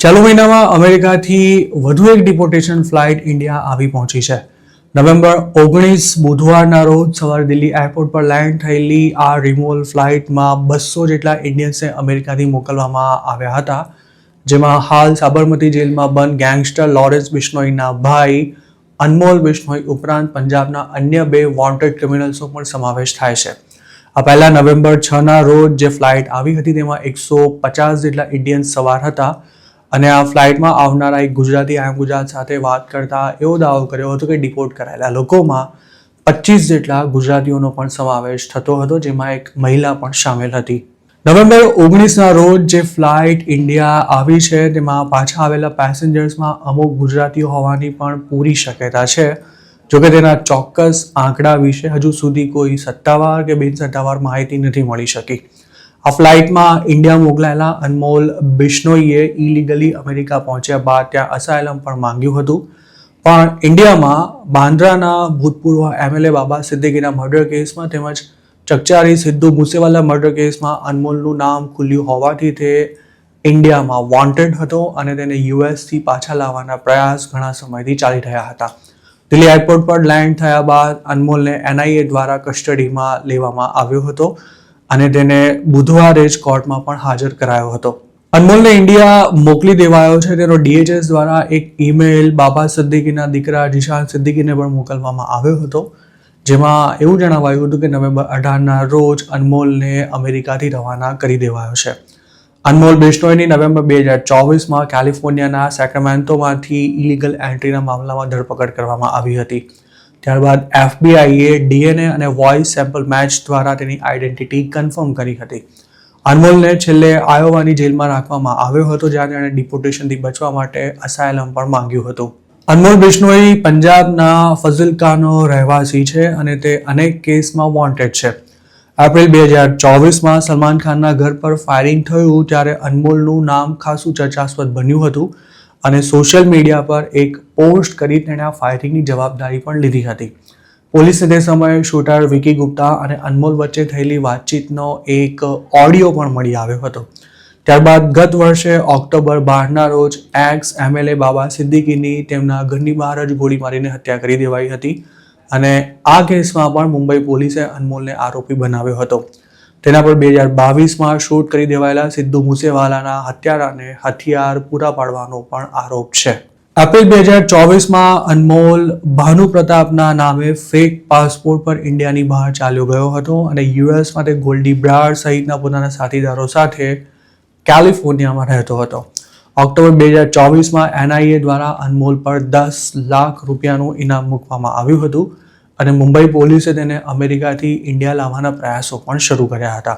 ચાલુ મહિનામાં અમેરિકાથી વધુ એક ડિપોર્ટેશન ફ્લાઇટ ઇન્ડિયા આવી પહોંચી છે. નવેમ્બર 19 બુધવારના રોજ સવારે દિલ્હી એરપોર્ટ પર લેન્ડ થયેલી આ રિમૂવલ ફ્લાઇટમાં 200 જેટલા ઇન્ડિયન્સને અમેરિકાથી મોકલવામાં આવ્યા હતા, જેમાં હાલ સાબરમતી જેલમાં બંધ ગેંગસ્ટર લોરેન્સ બિશ્નોઈના ભાઈ અનમોલ બિશ્નોઈ ઉપરાંત પંજાબના અન્ય 2 વોન્ટેડ ક્રિમિનલ્સનો પણ સમાવેશ થાય છે. આ પહેલા નવેમ્બર 6ના રોજ જે ફ્લાઇટ આવી હતી તેમાં 150 જેટલા ઇન્ડિયન્સ સવાર હતા અને આ ફ્લાઇટમાં આવનારા એક ગુજરાતી આઈ એમ ગુજરાત સાથે વાત કરતા એવો દાવો કર્યો હતો કે ડિપોર્ટ કરાયેલા લોકોમાં 25 જેટલા ગુજરાતીઓનો પણ સમાવેશ થતો હતો, જેમાં એક મહિલા પણ સામેલ હતી. નવેમ્બર 19ના રોજ જે ફ્લાઇટ ઇન્ડિયા આવી છે તેમાં પાછા આવેલા પેસેન્જર્સમાં અમુક ગુજરાતીઓ હોવાની પણ પૂરી શક્યતા છે. જોકે તેના ચોક્કસ આંકડા વિશે હજુ સુધી કોઈ સત્તાવાર કે બિનસત્તાવાર માહિતી નથી મળી શકી. આ ફ્લાઇટમાં ઇન્ડિયા મોકલાયેલા અનમોલ બિશ્નોઈએ ઇલીગલી અમેરિકા પહોંચ્યા બાદ ત્યાં અસાયલમ પણ માંગ્યું હતું, પણ ઇન્ડિયામાં બાંદ્રાના ભૂતપૂર્વ MLA બાબા સિદ્દીકીના મર્ડર કેસમાં તેમજ ચકચારી સિદ્ધુ મૂસેવાલા મર્ડર કેસમાં અનમોલનું નામ ખુલ્યું હોવાથી તે ઇન્ડિયામાં વોન્ટેડ હતો અને તેને યુએસથી પાછા લાવવાના પ્રયાસ ઘણા સમયથી ચાલી રહ્યા હતા. દિલ્હી એરપોર્ટ પર લેન્ડ થયા બાદ અનમોલને NIA દ્વારા કસ્ટડીમાં લેવામાં આવ્યો હતો અને તેને બુધવારે જ કોર્ટમાં પણ હાજર કરાયો હતો. અનમોલને ઇન્ડિયા મોકલી દેવાયો છે તેનો DHS દ્વારા એક ઈમેલ બાબા સિદ્દીકીના દીકરા જીશાન સિદ્દીકીને પણ મોકલવામાં આવ્યો હતો, જેમાં એવું જણાવાયું હતું કે નવેમ્બર 18ના રોજ અનમોલને અમેરિકાથી રવાના કરી દેવાયો છે. અનમોલ બિશ્નોઈની નવેમ્બર 2024માં કેલિફોર્નિયાના સેક્રામેન્ટોમાંથી ઇલીગલ એન્ટ્રીના મામલામાં ધરપકડ કરવામાં આવી હતી. ત્યારબાદ FBIએ DNA અને વોઇસ સેમ્પલ મેચ દ્વારા તેની આઈડેન્ટિટી કન્ફર્મ કરી હતી. અનમોલને છેલ્લે આયોવાની જેલમાં રાખવામાં આવ્યો હતો, જ્યાં તેણે ડિપોર્ટેશનથી બચવા માટે અસાયલમ પણ માંગ્યું હતું. અનમોલ બિશ્નોઈ પંજાબના ફઝિલકાનો રહેવાસી છે અને તે અનેક કેસમાં વોન્ટેડ છે. એપ્રિલ 2024માં સલમાન ખાનના ઘર પર ફાયરિંગ થયું ત્યારે અનમોલનું નામ ખાસું ચર્ચાસ્પદ બન્યું હતું અને સોશિયલ મીડિયા પર એક પોસ્ટ કરી તેણે આ ફાયરિંગની જવાબદારી પણ લીધી હતી. પોલીસને તે સમયે શૂટર વિકી ગુપ્તા અને અનમોલ વચ્ચે થયેલી વાતચીતનો એક ઓડિયો પણ મળી આવ્યો હતો. ત્યારબાદ ગત વર્ષે ઓક્ટોબર 12ના રોજ એક્સ MLA બાબા સિદ્દીકીની તેમના ઘરની બહાર જ ગોળી મારીને હત્યા કરી દેવાઈ હતી અને આ કેસમાં પણ મુંબઈ પોલીસે અનમોલને આરોપી બનાવ્યો હતો. તેના પર 2022માં શૂટ કરી દેવાયેલા સિદ્ધુ મૂસેવાલાના હત્યારાને હથિયાર પૂરા પાડવાનો પણ આરોપ છે. એપ્રિલ 2024માં અનમોલ ભાનુ પ્રતાપના નામે ફેક પાસપોર્ટ પર ઇન્ડિયાની બહાર ચાલ્યો ગયો હતો અને યુએસમાં તે ગોલ્ડી બ્રાડ સહિતના પોતાના સાથીદારો સાથે કેલિફોર્નિયામાં રહેતો હતો. ઓક્ટોબર 2024માં NIA દ્વારા અનમોલ પર 10 લાખ રૂપિયાનું ઇનામ મૂકવામાં આવ્યું હતું અને મુંબઈ પોલીસે તેને અમેરિકાથી ઇન્ડિયા લાવવાના પ્રયાસો પણ શરૂ કર્યા હતા.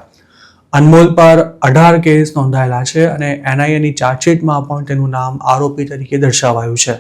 અનમોલ પર 18 કેસ નોંધાયેલા છે અને NIAની ચાર્જશીટમાં પણ તેનું નામ આરોપી તરીકે દર્શાવાયું છે.